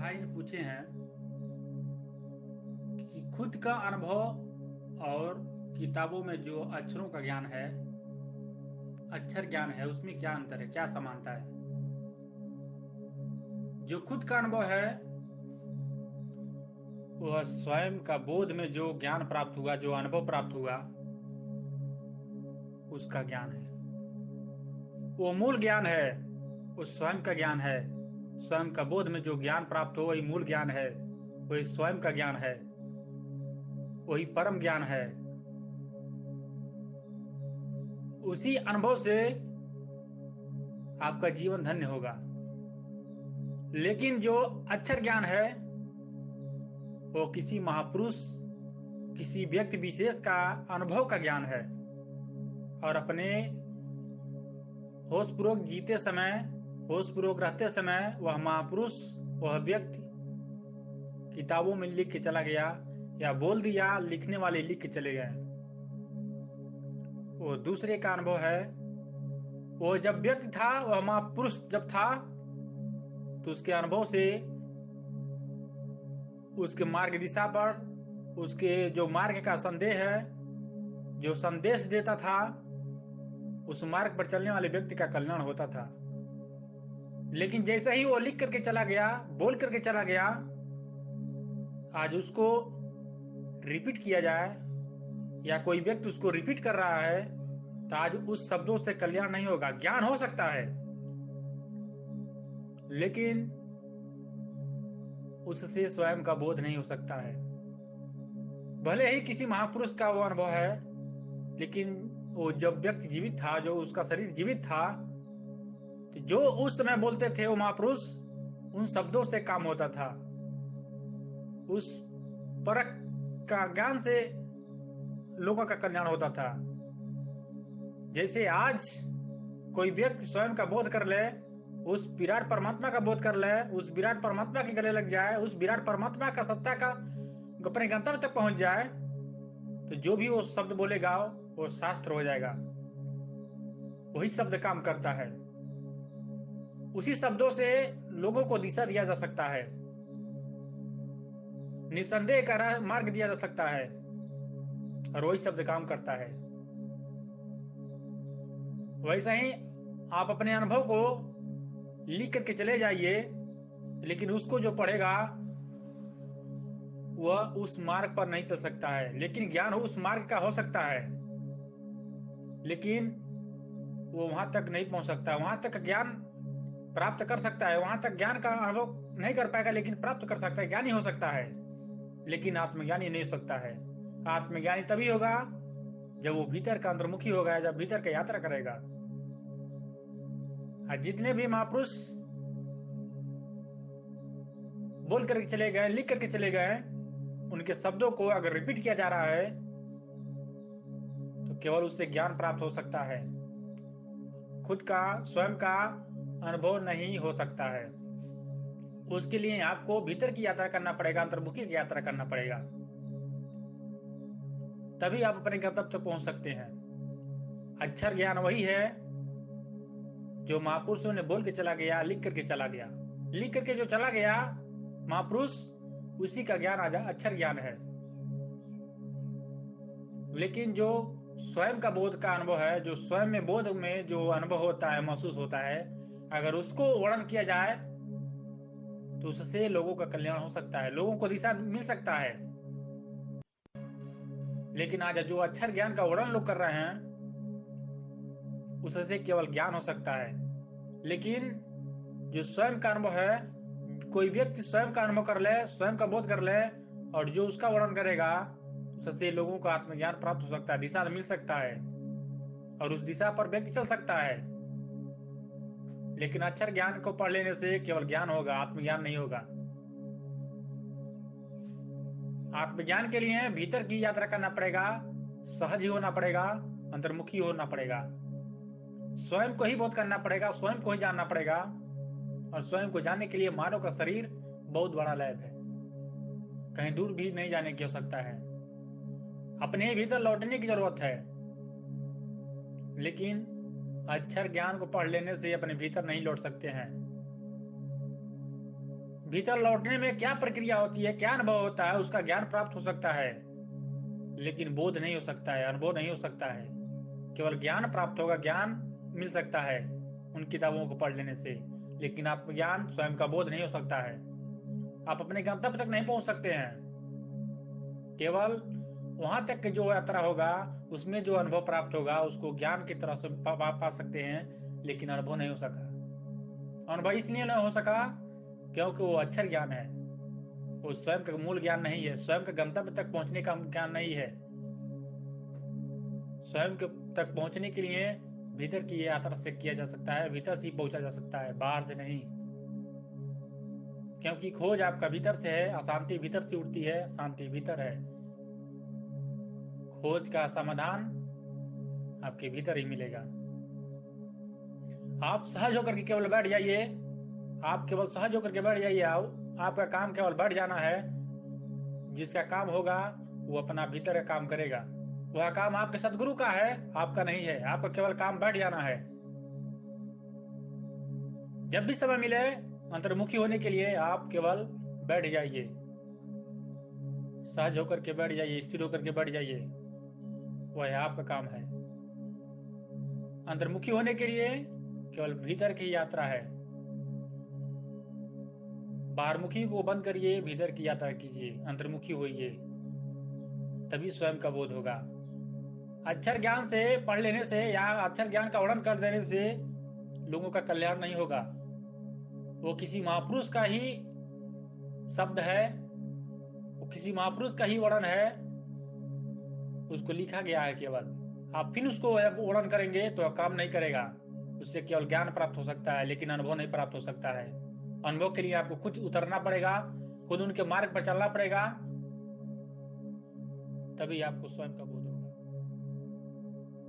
भाई ने पूछे हैं कि खुद का अनुभव और किताबों में जो अक्षरों का ज्ञान है, अक्षर ज्ञान है, उसमें क्या अंतर है, क्या समानता है। जो खुद का अनुभव है वह स्वयं का बोध में जो ज्ञान प्राप्त हुआ, जो अनुभव प्राप्त हुआ, उसका ज्ञान है। वो मूल ज्ञान है, वो स्वयं का ज्ञान है। स्वयं का बोध में जो ज्ञान प्राप्त हो वही मूल ज्ञान है, वही स्वयं का ज्ञान है, वही परम ज्ञान है। उसी अनुभव से आपका जीवन धन्य होगा। लेकिन जो अक्षर ज्ञान है वो किसी महापुरुष, किसी व्यक्ति विशेष का अनुभव का ज्ञान है। और अपने होशपूर्वक जीते समय, होशपूर्वक रहते समय वह महापुरुष, वह व्यक्ति किताबों में लिख के चला गया या बोल दिया, लिखने वाले लिख के चले गए। वो दूसरे का अनुभव है। वो जब व्यक्ति था, वह महापुरुष जब था, तो उसके अनुभव से उसके मार्ग दिशा पर, उसके जो मार्ग का संदेह है, जो संदेश देता था, उस मार्ग पर चलने वाले व्यक्ति का कल्याण होता था। लेकिन जैसे ही वो लिख करके चला गया, बोल करके चला गया, आज उसको रिपीट किया जाए या कोई व्यक्ति उसको रिपीट कर रहा है, तो आज उस शब्दों से कल्याण नहीं होगा। ज्ञान हो सकता है लेकिन उससे स्वयं का बोध नहीं हो सकता है। भले ही किसी महापुरुष का वो अनुभव है, लेकिन वो जब व्यक्ति जीवित था, जो उसका शरीर जीवित था, तो जो उस समय बोलते थे वो महापुरुष, उन शब्दों से काम होता था। उस परख का ज्ञान से लोगों का कल्याण होता था। जैसे आज कोई व्यक्ति स्वयं का बोध कर ले, उस विराट परमात्मा का बोध कर ले, उस विराट परमात्मा के गले लग जाए, उस विराट परमात्मा का सत्ता का अपने गंतव्य तक पहुंच जाए, तो जो भी वो शब्द बोलेगा वो शास्त्र हो जाएगा। वही शब्द काम करता है। उसी शब्दों से लोगों को दिशा दिया जा सकता है, निसंदेह का मार्ग दिया जा सकता है, और वही शब्द काम करता है। वैसे ही आप अपने अनुभव को लिख करके चले जाइए, लेकिन उसको जो पढ़ेगा वह उस मार्ग पर नहीं चल सकता है। लेकिन ज्ञान उस मार्ग का हो सकता है, लेकिन वो वहां तक नहीं पहुंच सकता। वहां तक ज्ञान प्राप्त कर सकता है, वहां तक ज्ञान का अनुभव नहीं कर पाएगा, लेकिन प्राप्त कर सकता है, ज्ञानी हो सकता है, लेकिन आत्मज्ञानी नहीं हो सकता है। आत्मज्ञानी तभी होगा जब वो भीतर का अंतर्मुखी होगा, जब भीतर का यात्रा करेगा। आज जितने भी महापुरुष बोल करके चले गए, लिख करके चले गए, उनके शब्दों को अगर रिपीट किया जा रहा है तो केवल उससे ज्ञान प्राप्त हो सकता है। खुद का, स्वयं का अनुभव नहीं हो सकता है। उसके लिए आपको भीतर की यात्रा करना पड़ेगा, अंतर्मुखी की यात्रा करना पड़ेगा, तभी आप अपने गंतव्य तक पहुंच सकते हैं। अक्षर ज्ञान वही है जो महापुरुषों ने बोल के चला गया, लिख करके चला गया। लिख करके जो चला गया महापुरुष, उसी का ज्ञान आज अक्षर ज्ञान है। लेकिन जो स्वयं का बोध का अनुभव है, जो स्वयं में बोध में जो अनुभव होता है, महसूस होता है, अगर उसको वर्णन किया जाए तो उससे लोगों का कल्याण हो सकता है, लोगों को दिशा मिल सकता है। लेकिन आज जो अक्षर ज्ञान का वर्णन लोग कर रहे हैं, उससे केवल ज्ञान हो सकता है। लेकिन जो स्वयं का अनुभव है, कोई व्यक्ति स्वयं का अनुभव कर ले, स्वयं का बोध कर ले, और जो उसका वर्णन करेगा, उससे लोगों को आत्मज्ञान प्राप्त हो सकता है, दिशा मिल सकता है, और उस दिशा पर व्यक्ति चल सकता है। लेकिन अक्षर ज्ञान को पढ़ लेने से केवल ज्ञान होगा, आत्मज्ञान नहीं होगा। आत्मज्ञान के लिए भीतर की यात्रा करना पड़ेगा, सहज ही होना पड़ेगा, अंतर्मुखी होना पड़ेगा, स्वयं को ही बोध करना पड़ेगा, स्वयं को ही जानना पड़ेगा। और स्वयं को जानने के लिए मानव का शरीर बहुत बड़ा लैब है, कहीं दूर भी नहीं जाने की आवश्यकता है, अपने ही भीतर लौटने की जरूरत है। लेकिन अक्षर ज्ञान को पढ़ लेने से अपने भीतर नहीं लौट सकते हैं। भीतर लौटने में क्या प्रक्रिया होती है, क्या अनुभव होता है, उसका ज्ञान प्राप्त हो सकता है, लेकिन बोध नहीं हो सकता है, अनुभव नहीं हो सकता है। केवल ज्ञान प्राप्त होगा, ज्ञान मिल सकता है उन किताबों को पढ़ लेने से, लेकिन आप ज्ञान स्वयं का बोध नहीं हो सकता है। आप अपने गंतव्य तक नहीं पहुंच सकते हैं। केवल वहां तक की जो यात्रा होगा, उसमें जो अनुभव प्राप्त होगा, उसको ज्ञान की तरह से पा सकते हैं, लेकिन अनुभव नहीं हो सका। अनुभव इसलिए नहीं हो सका क्योंकि वो अक्षर ज्ञान है, वो स्वयं का मूल ज्ञान नहीं है, स्वयं के गंतव्य तक पहुंचने का ज्ञान नहीं है। स्वयं तक पहुंचने के लिए भीतर की यात्रा से किया जा सकता है, भीतर से ही पहुंचा जा सकता है, बाहर से नहीं। क्योंकि खोज आपका भीतर से है, अशांति भीतर से उठती है, शांति भीतर है। खोज का समाधान आपके भीतर ही मिलेगा। आप सहज होकर के केवल बैठ जाइए, आप केवल सहज होकर के बैठ जाइए। आपका काम केवल बैठ जाना है। जिसका काम होगा वो अपना भीतर का काम करेगा। वह काम आपके सदगुरु का है, आपका नहीं है। आपका केवल काम बैठ जाना है। जब भी समय मिले अंतर्मुखी होने के लिए आप केवल बैठ जाइए, सहज होकर के बैठ जाइए, स्थिर होकर के बैठ जाइए। वह आपका काम है। अंतर्मुखी होने के लिए केवल भीतर की यात्रा है। बाहरमुखी को बंद करिए, भीतर की यात्रा कीजिए, अंतर्मुखी होइए, तभी स्वयं का बोध होगा। अक्षर ज्ञान से पढ़ लेने से या अक्षर ज्ञान का वर्णन कर देने से लोगों का कल्याण नहीं होगा। वो किसी महापुरुष का ही शब्द है, वो किसी महापुरुष का ही वर्णन है, उसको लिखा गया है केवल। आप फिर उसको वर्णन करेंगे तो काम नहीं करेगा। उससे केवल ज्ञान प्राप्त हो सकता है, लेकिन अनुभव नहीं प्राप्त हो सकता है। अनुभव के लिए आपको खुद उतरना पड़ेगा, खुद उनके मार्ग पर चलना पड़ेगा, तभी आपको स्वयं का बोध होगा।